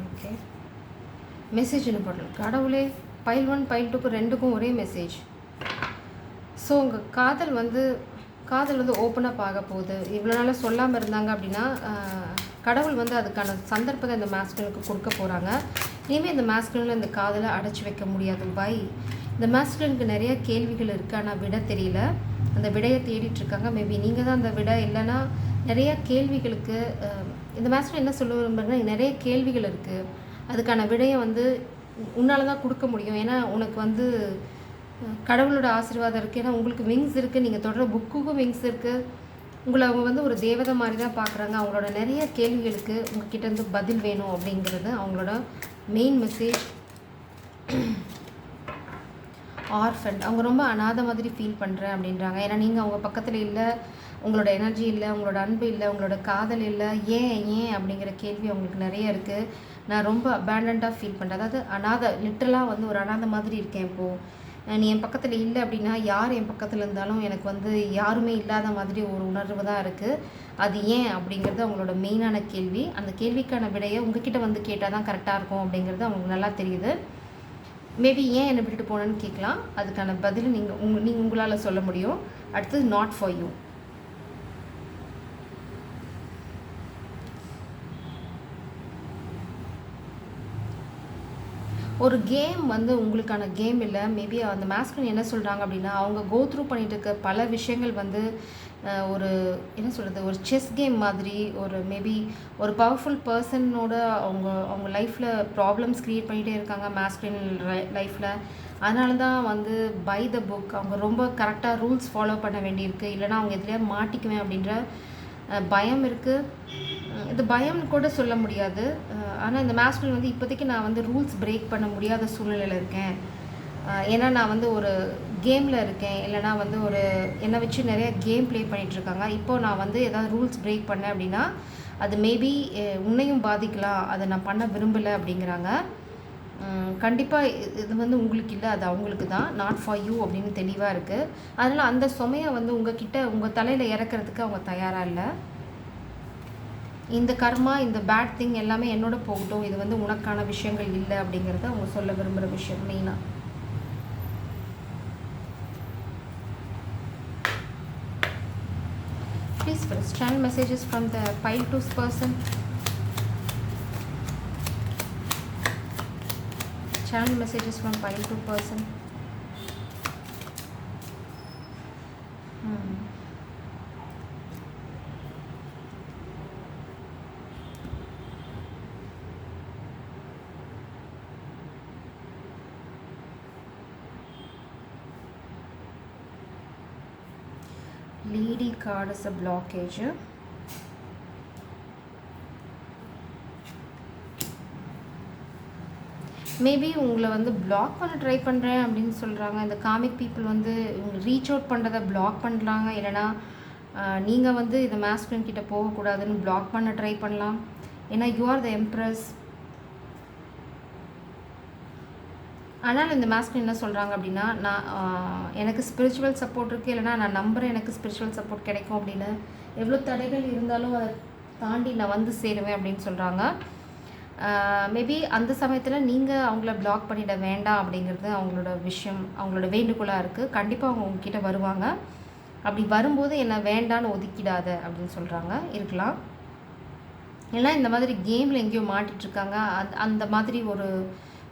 Okay. Message என்ன பண்ணலாம் கடவுளே, பைல் 1 பைல் 2க்கு ரெண்டுக்கும் ஒரே மெசேஜ். ஸோ உங்கள் காதல் வந்து ஓப்பன் அப் ஆக போகுது. இவ்வளோ நாளாக சொல்லாமல் இருந்தாங்க அப்படின்னா கடவுள் வந்து அதுக்கான சந்தர்ப்பத்தை இந்த மாஸ்குலினுக்கு கொடுக்க போகிறாங்க. இனிமேல் இந்த மாஸ்குலினில் இந்த காதலை அடைச்சி வைக்க முடியாது. பை இந்த மாஸ்குலினுக்கு நிறைய கேள்விகள் இருக்குது, ஆனால் விட தெரியல. அந்த விடையை தேடிட்டுருக்காங்க. மேபி நீங்கள் தான் அந்த விடை. இல்லைன்னா நிறைய கேள்விகளுக்கு இந்த மாஸ்குலின் என்ன சொல்ல விரும்புகிறேன்னா, நிறைய கேள்விகள் இருக்குது, அதுக்கான விடையை வந்து உன்னால் தான் கொடுக்க முடியும். ஏன்னா உனக்கு வந்து கடவுளோட ஆசீர்வாதம் இருக்குது. ஏன்னா உங்களுக்கு விங்ஸ் இருக்குது, நீங்கள் தொடர புக்குக்கும் விங்ஸ் இருக்குது. உங்களை அவங்க வந்து ஒரு தேவதை மாதிரி தான் பார்க்குறாங்க. அவங்களோட நிறைய கேள்விகளுக்கு உங்ககிட்டேருந்து பதில் வேணும் அப்படிங்கிறது அவங்களோட மெயின் மெசேஜ். ஆர்ஃபன், அவங்க ரொம்ப அனாதை மாதிரி ஃபீல் பண்ணுறேன் அப்படின்றாங்க. ஏன்னா நீங்கள் அவங்க பக்கத்தில் இல்லை, உங்களோட எனர்ஜி இல்லை, உங்களோட அன்பு இல்லை, உங்களோட காதல் இல்லை. ஏன் அப்படிங்கிற கேள்வி அவங்களுக்கு நிறைய இருக்குது. நான் ரொம்ப அபேண்டண்டாக ஃபீல் பண்ணுறேன். அதாவது அனாதை, லிட்டரலாக வந்து ஒரு அனாதை மாதிரி இருக்கேன் இப்போது. நீ என் பக்கத்தில் இல்லை அப்படின்னா, யார் என் பக்கத்தில் இருந்தாலும் எனக்கு வந்து யாருமே இல்லாத மாதிரி ஒரு உணர்வு தான் இருக்குது. அது ஏன் அப்படிங்கிறது அவங்களோட மெயினான கேள்வி. அந்த கேள்விக்கான விடையை உங்ககிட்ட வந்து கேட்டால் தான் கரெக்டாக இருக்கும் அப்படிங்கிறது அவங்களுக்கு நல்லா தெரியுது. மேபி ஏன் என்னை விட்டுட்டு போனேன்னு கேட்கலாம். அதுக்கான பதில் நீங்கள் உங்களால் சொல்ல முடியும். அடுத்தது நாட் ஃபார் யூ. ஒரு கேம் வந்து உங்களுக்கான கேம் இல்லை. மேபி அந்த மாஸ்குலின் என்ன சொல்கிறாங்க அப்படின்னா, அவங்க கோ த்ரூ பண்ணிகிட்டு இருக்க பல விஷயங்கள் வந்து ஒரு என்ன சொல்கிறது, ஒரு செஸ் கேம் மாதிரி. ஒரு மேபி ஒரு பவர்ஃபுல் பர்சனோட அவங்க லைஃப்பில் ப்ராப்ளம்ஸ் க்ரியேட் பண்ணிகிட்டே இருக்காங்க மாஸ்குலின் லைஃப்பில். அதனால தான் வந்து பை த புக் அவங்க ரொம்ப கரெக்டாக ரூல்ஸ் ஃபாலோ பண்ண வேண்டியிருக்கு. இல்லைனா அவங்க எதுலையா மாட்டிக்குவேன் அப்படின்ற பயம் இருக்குது. இது பயம்னு கூட சொல்ல முடியாது. ஆனால் இந்த மாஸ்குலின் வந்து இப்போதைக்கு நான் வந்து ரூல்ஸ் பிரேக் பண்ண முடியாத சூழ்நிலையில் இருக்கேன். ஏன்னா நான் வந்து ஒரு கேமில் இருக்கேன், இல்லைனா வந்து ஒரு என்னை வச்சு நிறைய கேம் ப்ளே பண்ணிகிட்ருக்காங்க. இப்போது நான் வந்து ஏதாவது ரூல்ஸ் பிரேக் பண்ணேன் அப்படின்னா அது மேபி உன்னையும் பாதிக்கலாம், அதை நான் பண்ண விரும்பலை அப்படிங்கிறாங்க. கண்டிப்பாக இது வந்து உங்களுக்கு இல்லை, அது அவங்களுக்கு தான். நாட் ஃபார் யூ அப்படின்னு தெளிவாக இருக்குது. அதனால் அந்த சுமையை வந்து உங்கள் தலையில் இறக்கிறதுக்கு அவங்க தயாராக இல்லை. இந்த கர்மா, இந்த பேட் திங் எல்லாமே என்னோட போகட்டும், இது வந்து உனக்கான விஷயங்கள் இல்லை அப்படிங்கிறத அவங்க சொல்ல விரும்புகிற விஷயம் மெயினாக. Please press channel messages from the pile 2's person. Channel messages from pile 2 person. Lady card is a blockage. Maybe உங்களை வந்து பிளாக் பண்ண ட்ரை பண்ணுறேன் அப்படின்னு சொல்கிறாங்க. இந்த காமிக் பீப்புள் வந்து ரீச் அவுட் பண்ணுறதை பிளாக் பண்ணுறாங்க. இல்லைனா நீங்கள் வந்து இந்த மாஸ்குலின் கிட்ட போகக்கூடாதுன்னு பிளாக் பண்ண ட்ரை பண்ணலாம். ஏன்னா யூ ஆர் த எம்ப்ரஸ். ஆனால் இந்த மாஸ்குலின் என்ன சொல்கிறாங்க அப்படின்னா, நான் எனக்கு ஸ்பிரிச்சுவல் சப்போர்ட் இருக்குது, இல்லைனா நான் நம்புகிறேன் எனக்கு ஸ்பிரிச்சுவல் சப்போர்ட் கிடைக்கும் அப்படின்னு. எவ்வளோ தடைகள் இருந்தாலும் அதை தாண்டி நான் வந்து சேருவேன் அப்படின்னு சொல்கிறாங்க. மேபி அந்த சமயத்தில் நீங்கள் அவங்கள பிளாக் பண்ணிட வேண்டாம் அப்படிங்கிறது அவங்களோட விஷயம், அவங்களோட வேண்டுகோளாக இருக்குது. கண்டிப்பாக அவங்க உங்ககிட்ட வருவாங்க. அப்படி வரும்போது என்ன வேண்டான்னு ஒதுக்கிடாத அப்படின்னு சொல்கிறாங்க. இருக்கலாம். ஏன்னா இந்த மாதிரி கேமில் எங்கேயோ மாட்டிகிட்ருக்காங்க. அந்த மாதிரி ஒரு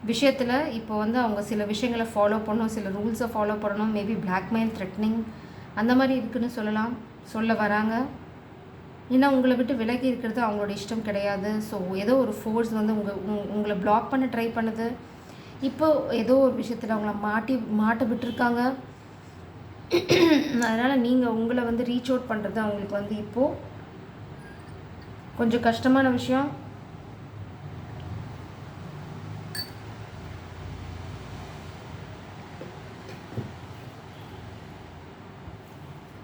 விஷயத்தில் இப்போ வந்து அவங்க சில விஷயங்களை ஃபாலோ பண்ணணும், சில ரூல்ஸை ஃபாலோ பண்ணணும். மேபி பிளாக்மெயில், த்ரெட்னிங் அந்த மாதிரி இருக்குதுன்னு சொல்ல வராங்க. ஏன்னா உங்களை விட்டு விலகி இருக்கிறது அவங்களோட இஷ்டம் கிடையாது. ஸோ ஏதோ ஒரு ஃபோர்ஸ் வந்து உங்களை பிளாக் பண்ண ட்ரை பண்ணுது. இப்போ ஏதோ ஒரு விஷயத்தில் அவங்கள மாட்ட விட்டுருக்காங்க. அதனால் நீங்கள் உங்களை வந்து ரீச் அவுட் பண்ணுறது அவங்களுக்கு வந்து இப்போது கொஞ்சம் கஷ்டமான விஷயம்.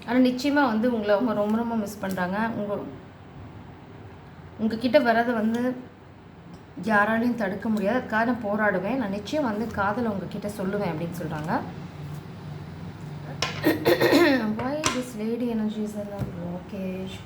ஆனால் நிச்சயமாக வந்து உங்களை அவங்க ரொம்ப ரொம்ப மிஸ் பண்ணுறாங்க. உங்ககிட்ட வர்றதை வந்து யாராலையும் தடுக்க முடியாது. அதுக்காக நான் போராடுவேன். நான் நிச்சயம் வந்து காதலை உங்ககிட்ட சொல்லுவேன் அப்படின்னு சொல்கிறாங்க. Why this lady energy is in a blockage?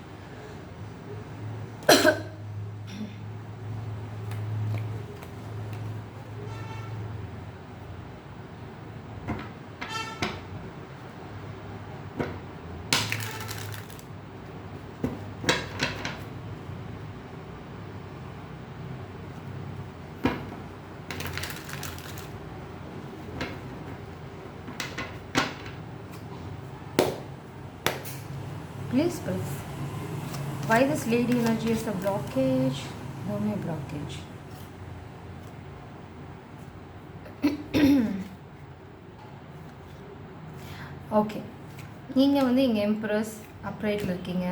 Please press. Why this lady energy is a blockage? No me blockage. Okay, நீங்கள் வந்து இங்கே எம்ப்ரஸ் அப்ரைட்டில் இருக்கீங்க.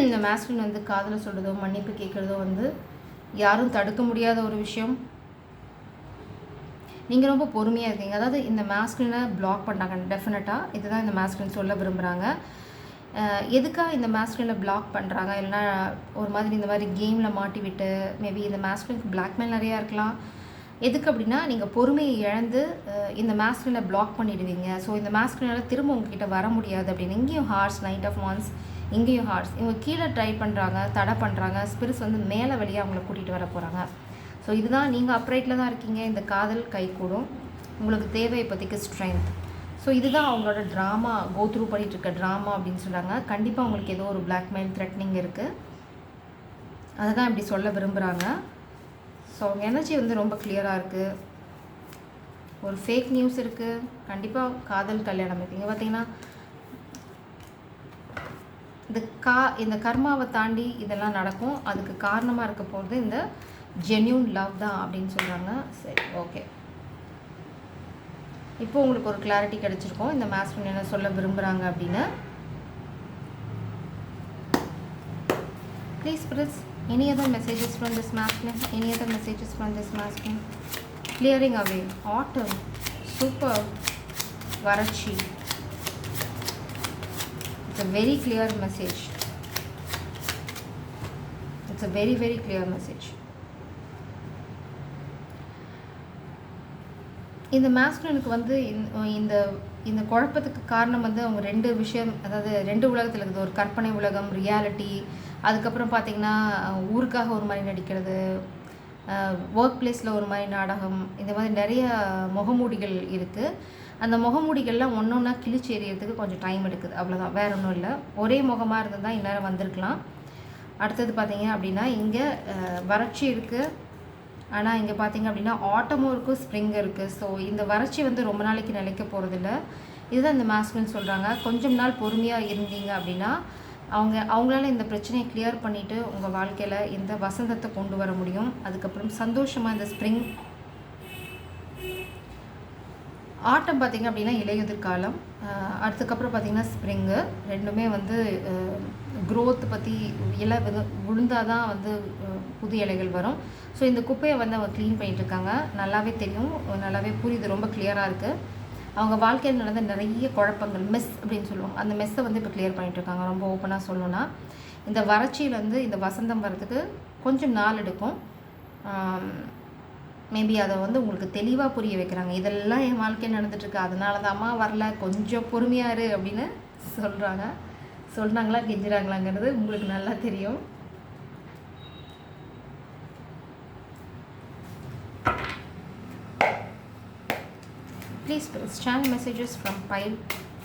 இந்த மாஸ்குலின் வந்து காதலை சொல்கிறதோ மன்னிப்பு கேட்குறதோ வந்து யாரும் தடுக்க முடியாத ஒரு விஷயம். நீங்கள் ரொம்ப பொறுமையாக இருக்கீங்க. அதாவது இந்த மாஸ்குலினை பிளாக் பண்ணுறாங்க டெஃபினட்டாக. இதுதான் இந்த மாஸ்குலின் சொல்ல விரும்புகிறாங்க. எதுக்காக இந்த மாஸ்குலினை பிளாக் பண்ணுறாங்க? இல்லைனா ஒரு மாதிரி இந்த மாதிரி கேமில் மாட்டி விட்டு மேபி இந்த மாஸ்குலினுக்கு பிளாக்மெயில் நிறையா இருக்கலாம். எதுக்கு அப்படின்னா நீங்கள் பொறுமையை இழந்து இந்த மாஸ்குலினை பிளாக் பண்ணிடுவீங்க. ஸோ இந்த மாஸ்குலினால் திரும்ப உங்ககிட்ட வர முடியாது அப்படின்னு. இங்கேயும் ஹார்ஸ், நைட் ஆஃப் வான்ஸ், இங்கேயும் ஹார்ஸ். இவங்க கீழே ட்ரை பண்ணுறாங்க, தடை பண்ணுறாங்க. ஸ்பிரிட்ஸ் வந்து மேலே வழியாக அவங்கள கூட்டிகிட்டு வர போகிறாங்க. ஸோ இதுதான், நீங்கள் அப்ரைட்டில் தான் இருக்கீங்க. இந்த காதல் கை கூடும். உங்களுக்கு தேவை இப்போதைக்கு ஸ்ட்ரென்த். ஸோ இதுதான் அவங்களோட ட்ராமா, கோத்ரூ பண்ணிகிட்டு இருக்க ட்ராமா அப்படின்னு சொல்கிறாங்க. கண்டிப்பாக உங்களுக்கு ஏதோ ஒரு பிளாக்மெயில், த்ரெட்னிங் இருக்குது. அதை தான் இப்படி சொல்ல விரும்புகிறாங்க. ஸோ அவங்க எனர்ஜி வந்து ரொம்ப கிளியராக இருக்குது. ஒரு ஃபேக் நியூஸ் இருக்குது. கண்டிப்பாக காதல் கல்யாணம் இருக்குது. இங்கே பார்த்தீங்கன்னா இந்த கர்மாவை தாண்டி இதெல்லாம் நடக்கும். அதுக்கு காரணமாக இருக்க போகிறது இந்த ஜென்யூன் லவ் தான் அப்படின்னு சொல்கிறாங்க. சரி, ஓகே. இப்போ உங்களுக்கு ஒரு கிளாரிட்டி கிடச்சிருக்கும் இந்த மாஸ்குலின் என்ன சொல்ல விரும்புகிறாங்க அப்படின்னு. Please press any other messages from this masculine, any other messages from this masculine. Clearing away, autumn, super, varachi. It's a very clear message. It's a very very clear message. இந்த மாஸ்குலினுக்கு வந்து இந்த இந்த குழப்பத்துக்கு காரணம் வந்து அவங்க ரெண்டு விஷயம். அதாவது ரெண்டு உலகத்தில் இருக்குது. ஒரு கற்பனை உலகம், ரியாலிட்டி. அதுக்கப்புறம் பார்த்திங்கன்னா ஊருக்காக ஒரு மாதிரி நடிக்கிறது, ஒர்க் பிளேஸில் ஒரு மாதிரி நாடகம். இந்த மாதிரி நிறைய முகமூடிகள் இருக்குது. அந்த முகமூடிகள்லாம் ஒன்று ஒன்றா கிழிச்சு எறியறதுக்கு கொஞ்சம் டைம் எடுக்குது. அவ்வளோதான், வேறு ஒன்றும் இல்லை. ஒரே முகமாக இருந்தால் தான் இந்நேரம் வந்திருக்கலாம். அடுத்தது பார்த்திங்க அப்படின்னா இங்கே வறட்சி இருக்குது. ஆனால் இங்கே பார்த்திங்க அப்படின்னா ஆட்டமும் இருக்குது, ஸ்ப்ரிங்கும் இருக்குது. ஸோ இந்த வறட்சி வந்து ரொம்ப நாளைக்கு நிலைக்க போகிறதில்ல. இதுதான் இந்த மாஸ்குலின் சொல்கிறாங்க. கொஞ்சம் நாள் பொறுமையாக இருந்தீங்க அப்படின்னா அவங்களால இந்த பிரச்சனையை கிளியர் பண்ணிவிட்டு உங்கள் வாழ்க்கையில் இந்த வசந்தத்தை கொண்டு வர முடியும். அதுக்கப்புறம் சந்தோஷமாக இந்த ஸ்ப்ரிங், ஆட்டம் பார்த்திங்க அப்படின்னா இலையுதிர் காலம். அதுக்கப்புறம் பார்த்திங்கன்னா ஸ்ப்ரிங்கு. ரெண்டுமே வந்து க்ரோத் பற்றி இலை விழுந்தால் தான் வந்து புது இலைகள் வரும். ஸோ இந்த குப்பையை வந்து அவங்க க்ளீன் பண்ணிகிட்ருக்காங்க. நல்லாவே தெரியும், நல்லாவே புரியுது, ரொம்ப கிளியராக இருக்குது. அவங்க வாழ்க்கையில் நடந்த நிறைய குழப்பங்கள், மெஸ் அப்படின்னு சொல்லுவாங்க, அந்த மெஸ்ஸை வந்து இப்போ கிளியர் பண்ணிகிட்ருக்காங்க. ரொம்ப ஓப்பனாக சொல்லணும்னா இந்த வறட்சியிலேருந்து இந்த வசந்தம் வர்றதுக்கு கொஞ்சம் நாள் எடுக்கும். மேபி அதை வந்து உங்களுக்கு தெளிவாக புரிய வைக்கிறாங்க. இதெல்லாம் என் வாழ்க்கையில் நடந்துட்டுருக்கு, அதனால தான்மா வரல, கொஞ்சம் பொறுமையாக இரு அப்படின்னு சொல்கிறாங்களா கெஞ்சுறாங்களாங்கிறது உங்களுக்கு நல்லா தெரியும். Please channel messages from pile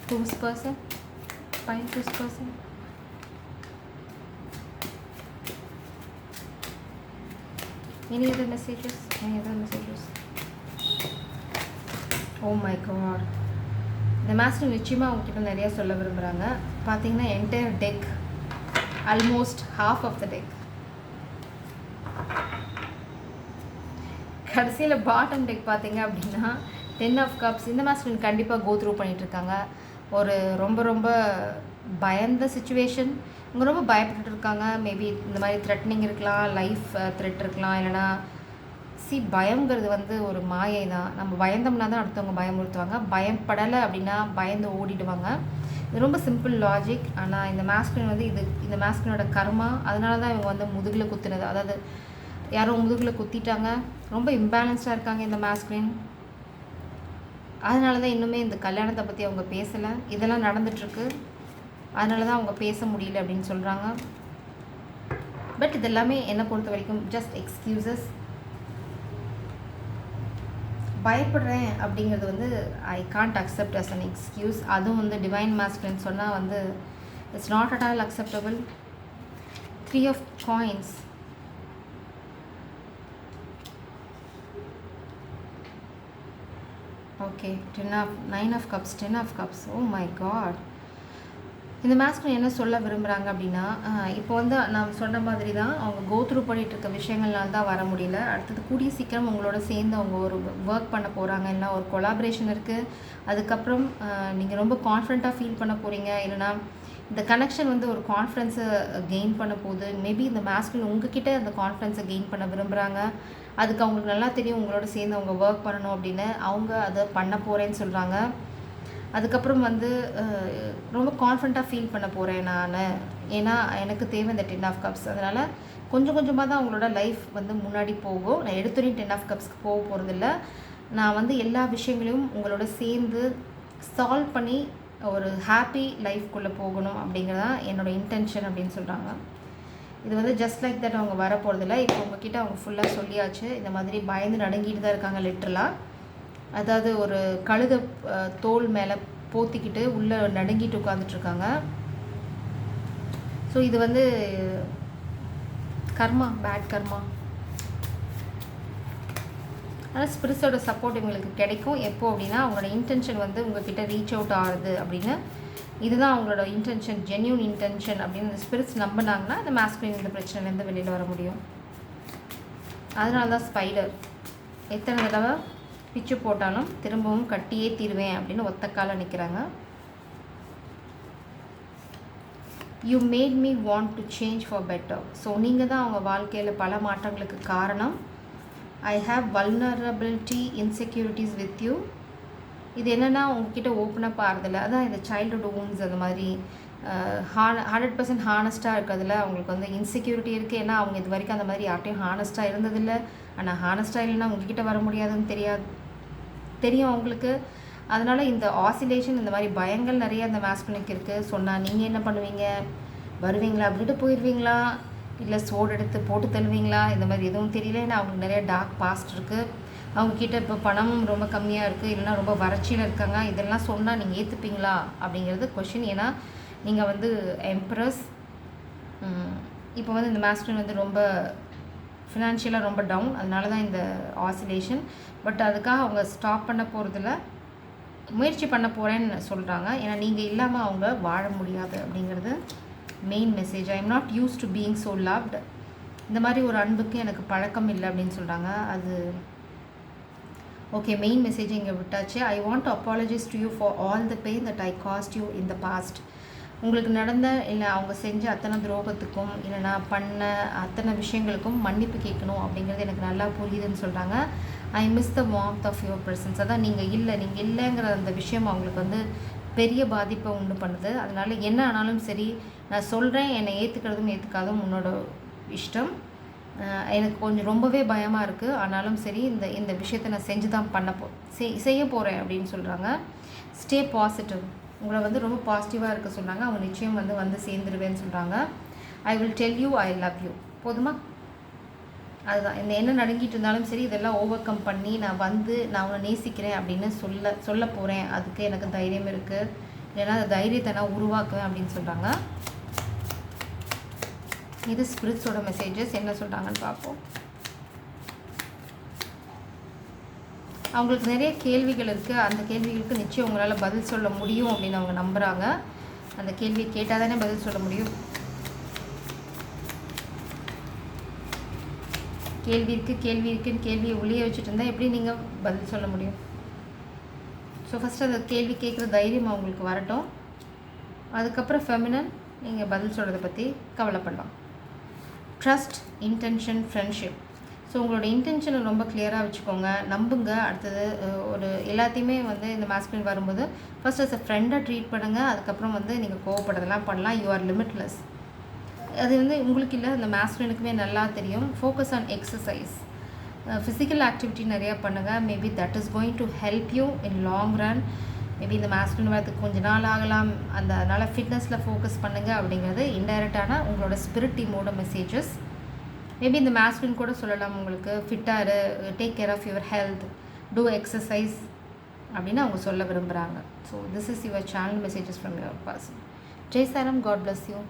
to this person. Pile to this person. Any other messages? Any other messages? Oh my god. இந்த மாஸ்டர் நிச்சயமாக அவங்ககிட்ட நிறையா சொல்ல விரும்புகிறாங்க. பார்த்தீங்கன்னா entire deck, almost half of the deck. கடைசியில் பாட்டம் டெக் பார்த்தீங்க அப்படின்னா 10 ஆஃப் கப்ஸ் இந்த மாஸ்குலின் கண்டிப்பாக கோ த்ரூ பண்ணிகிட்ருக்காங்க. ஒரு ரொம்ப ரொம்ப பயந்த சுச்சுவேஷன். இவங்க ரொம்ப பயப்பட்டுட்டு இருக்காங்க. மேபி இந்த மாதிரி த்ரெட்னிங் இருக்கலாம், லைஃப் த்ரெட் இருக்கலாம். இல்லைனா பயங்கிறது வந்து ஒரு மாயை தான். நம்ம பயந்தோம்னா தான் அடுத்தவங்க பயமுறுத்துவாங்க. பயப்படலை அப்படின்னா பயந்து ஓடிடுவாங்க. இது ரொம்ப சிம்பிள் லாஜிக். ஆனால் இந்த மாஸ்குலின் வந்து இந்த மாஸ்குலினோட கர்மா. அதனால தான் இவங்க வந்து முதுகில் குத்துனது. அதாவது யாரோ முதுகில் குத்திட்டாங்க. ரொம்ப இம்பேலன்ஸ்டாக இருக்காங்க இந்த மாஸ்குலின். அதனால தான் இன்னுமே இந்த கல்யாணத்தை பற்றி அவங்க பேசலை. இதெல்லாம் நடந்துகிட்ருக்கு. அதனால தான் அவங்க பேச முடியல அப்படின்னு சொல்கிறாங்க. பட் இதெல்லாமே என்னை பொறுத்த வரைக்கும் ஜஸ்ட் எக்ஸ்கியூசஸ். பயப்படுறேன் அப்படிங்கிறது வந்து I can't accept as an excuse. அதுவும் வந்து டிவைன் மாஸ்குலின் சொன்னால் வந்து it's not at all acceptable. 3 of coins. Okay, 9 of cups, 10 of cups. Oh my God. இந்த மாஸ்குலின் என்ன சொல்ல விரும்புகிறாங்க அப்படின்னா, இப்போ வந்து நான் சொன்ன மாதிரி தான் அவங்க கோ த்ரூ பண்ணிகிட்டு இருக்க விஷயங்கள்னால தான் வர முடியல. அடுத்தது கூடிய சீக்கிரம் உங்களோட சேர்ந்து அவங்க ஒரு ஒர்க் பண்ண போகிறாங்க. இல்லைனா ஒரு கொலாபரேஷன் இருக்குது. அதுக்கப்புறம் நீங்கள் ரொம்ப கான்ஃபிடண்ட்டாக ஃபீல் பண்ண போகிறீங்க. இல்லைனா இந்த கனெக்ஷன் வந்து ஒரு கான்ஃபிடென்ஸை கெயின் பண்ண போகுது. மேபி இந்த மாஸ்குலின் உங்ககிட்ட அந்த கான்ஃபிடென்ஸை கெயின் பண்ண விரும்புகிறாங்க. அதுக்கு அவங்களுக்கு நல்லா தெரியும் உங்களோட சேர்ந்து அவங்க ஒர்க் பண்ணணும் அப்படின்னு. அவங்க அதை பண்ண போகிறேன்னு சொல்கிறாங்க. அதுக்கப்புறம் வந்து ரொம்ப கான்ஃபிடண்ட்டாக ஃபீல் பண்ண போகிறேன் நான். ஏன்னா எனக்கு தேவை இந்த 10 ஆஃப் கப்ஸ். அதனால் கொஞ்சம் கொஞ்சமாக தான் அவங்களோட லைஃப் வந்து முன்னாடி போகும். நான் எடுத்துரையும் 10 ஆஃப் கப்ஸ்க்கு போக போகிறதில்ல. நான் வந்து எல்லா விஷயங்களையும் உங்களோட சேர்ந்து சால்வ் பண்ணி ஒரு ஹாப்பி லைஃப்குள்ளே போகணும் அப்படிங்கிறதான் என்னோடய இன்டென்ஷன் அப்படின்னு சொல்கிறாங்க. இது வந்து ஜஸ்ட் லைக் தட் அவங்க வர போகிறதில்ல. இப்போ உங்ககிட்ட அவங்க ஃபுல்லாக சொல்லியாச்சு. இந்த மாதிரி பயந்து நடுங்கிட்டு தான் இருக்காங்க லிட்ரலாக. அதாவது ஒரு கழுதை தோல் மேலே போத்திக்கிட்டு உள்ளே நடுங்கிட்டு உட்காந்துட்ருக்காங்க. ஸோ இது வந்து கர்மா, பேட் கர்மா. ஆனால் ஸ்பிரிட்ஸோட சப்போர்ட் இவங்களுக்கு கிடைக்கும். எப்போ அப்படின்னா அவங்களோட இன்டென்ஷன் வந்து உங்ககிட்ட ரீச் அவுட் ஆகுது அப்படின்னு. இதுதான் அவங்களோட இன்டென்ஷன், ஜென்யூன் இன்டென்ஷன் அப்படின்னு இந்த ஸ்பிரிட்ஸ் நம்பினாங்கன்னா இந்த மாஸ்குலின் இந்த பிரச்சனைலேருந்து வெளியில் வர முடியும். அதனால தான் ஸ்பைடர் எத்தனை தடவை பிச்சு போட்டாலும் திரும்பவும் கட்டியே தீருவேன் அப்படின்னு ஒத்த கால நிற்கிறாங்க. You made me want to change for better. So நீங்கள் தான் அவங்க வாழ்க்கையில் பல மாற்றங்களுக்கு காரணம். I have vulnerability insecurities with you. இது என்னென்னா உங்ககிட்ட ஓப்பனாக பாருதில்ல. அதான் இந்த சைல்டுஹுட் வூண்ட்ஸ் அந்த மாதிரி 100% ஹானஸ்ட்டாக இருக்கிறதுல அவங்களுக்கு வந்து இன்செக்யூரிட்டி இருக்குது. ஏன்னா அவங்க இது வரைக்கும் அந்த மாதிரி யார்ட்டையும் ஹானஸ்ட்டாக இருந்ததில்லை. ஆனால் ஹானஸ்ட்டாக இல்லைன்னா உங்ககிட்ட வர முடியாதுன்னு தெரியும் அவங்களுக்கு. அதனால் இந்த ஆசிலேஷன், இந்த மாதிரி பயங்கள் நிறைய அந்த மாஸ்குலினுக்கு இருக்குது. சொன்னால் நீங்கள் என்ன பண்ணுவீங்க? வருவீங்களா, விட்டுட்டு போயிடுவீங்களா, இல்லை சோடு எடுத்து போட்டு தள்ளுவீங்களா? இந்த மாதிரி எதுவும் தெரியல. ஏன்னா அவங்களுக்கு நிறைய டார்க் பாஸ்ட் இருக்குது. அவங்கக்கிட்ட இப்போ பணமும் ரொம்ப கம்மியாக இருக்குது, இல்லைனா ரொம்ப வறட்சியில் இருக்காங்க. இதெல்லாம் சொன்னால் நீங்கள் ஏற்றுப்பீங்களா அப்படிங்கிறது கொஷின். ஏன்னா நீங்கள் வந்து எம்ப்ரஸ். இப்போ வந்து இந்த மாஸ்குலின் வந்து ரொம்ப ஃபினான்ஷியலாக ரொம்ப டவுன். அதனால தான் இந்த ஆசிலேஷன். பட் அதுக்காக அவங்க ஸ்டாப் பண்ண போகிறதில்ல, முயற்சி பண்ண போகிறேன்னு சொல்கிறாங்க. ஏன்னா நீங்கள் இல்லாமல் அவங்க வாழ முடியாது அப்படிங்கிறது main message. I am not use to being so loved. இந்த மாதிரி ஒரு அன்புக்கு எனக்கு பழக்கம் இல்லை அப்படின்னு சொல்கிறாங்க. அது ஓகே, மெயின் மெசேஜ் இங்கே விட்டாச்சு. I want to apologise to you for all the pain that I caused you in the past. உங்களுக்கு நடந்த இல்லை அவங்க செஞ்ச அத்தனை துரோகத்துக்கும் இல்லைனா பண்ண அத்தனை விஷயங்களுக்கும் மன்னிப்பு கேட்கணும் அப்படிங்கிறது எனக்கு நல்லா புரியுதுன்னு சொல்கிறாங்க. I miss the warmth of your presence. அதான் நீங்கள் இல்லைங்கிற அந்த விஷயம் அவங்களுக்கு வந்து பெரிய பாதிப்பை உண்டு பண்ணுது. அதனால் என்ன ஆனாலும் சரி, நான் சொல்கிறேன், என்னை ஏற்றுக்கிறதும் ஏற்றுக்காதும் உன்னோட இஷ்டம். எனக்கு கொஞ்சம் ரொம்பவே பயமாக இருக்குது. ஆனாலும் சரி இந்த விஷயத்தை நான் செஞ்சு தான் செய்ய போகிறேன் அப்படின்னு சொல்கிறாங்க. Stay positive. உங்களை வந்து ரொம்ப பாசிட்டிவாக இருக்க சொல்கிறாங்க. அவங்க நிச்சயம் வந்து சேர்ந்துருவேன்னு சொல்கிறாங்க. I will tell you I love you. போதுமா? அதுதான். என்ன நடுங்கிட்டு இருந்தாலும் சரி, இதெல்லாம் ஓவர் கம் பண்ணி நான் உன்னை நேசிக்கிறேன் அப்படின்னு சொல்ல போகிறேன். அதுக்கு எனக்கு தைரியம் இருக்குது. ஏன்னா அந்த தைரியத்தை நான் உருவாக்குவேன் அப்படின்னு சொல்கிறாங்க. இது ஸ்பிரிட்ஸோட மெசேஜஸ் என்ன சொல்கிறாங்கன்னு பார்ப்போம். அவங்களுக்கு நிறைய கேள்விகள் இருக்குது. அந்த கேள்விகளுக்கு நிச்சயம் உங்களால் பதில் சொல்ல முடியும் அப்படின்னு அவங்க நம்புகிறாங்க. அந்த கேள்வியை கேட்டால் தானே பதில் சொல்ல முடியும். கேள்வி இருக்குன்னு கேள்வியை உள்ளே வச்சுட்டு இருந்தால் எப்படி நீங்கள் பதில் சொல்ல முடியும்? ஸோ ஃபஸ்ட்டு அந்த கேள்வி கேட்குற தைரியம் அவங்களுக்கு வரட்டும். அதுக்கப்புறம் ஃபெமினன் நீங்கள் பதில் சொல்கிறத பற்றி கவலைப்படலாம். Trust, intention, friendship. ஸோ உங்களோட இன்டென்ஷனை ரொம்ப கிளியராக வச்சுக்கோங்க, நம்புங்க. அடுத்தது ஒரு எல்லாத்தையுமே வந்து இந்த மாஸ்குலின் வரும்போது ஃபஸ்ட் அஸ் அ ஃப்ரெண்டாக ட்ரீட் பண்ணுங்கள். அதுக்கப்புறம் வந்து நீங்கள் கோவப்படுறதெல்லாம் பண்ணலாம். You are limitless. அது வந்து உங்களுக்கு இல்லை, அந்த மாஸ்குலினுக்குமே நல்லா தெரியும். Focus on exercise, physical activity நிறையா பண்ணுங்கள். Maybe that is going to help you in long run. Maybe இந்த மாஸ்குலின் வரதுக்கு கொஞ்சம் நாள் ஆகலாம். அதனால் ஃபிட்னஸில் ஃபோக்கஸ் பண்ணுங்கள் அப்படிங்கிறது இன்டைரக்டான உங்களோட ஸ்பிரிட் டீமோட மெசேஜஸ். மேபி இந்த மாஸ்குலின் கூட சொல்லலாம் உங்களுக்கு, ஃபிட்டாக இரு, take care of your health, do exercise அப்படின்னு அவங்க சொல்ல விரும்புகிறாங்க. So this is your channel messages from your person. ஜெய் சாரம், காட் பிளஸ் யூ.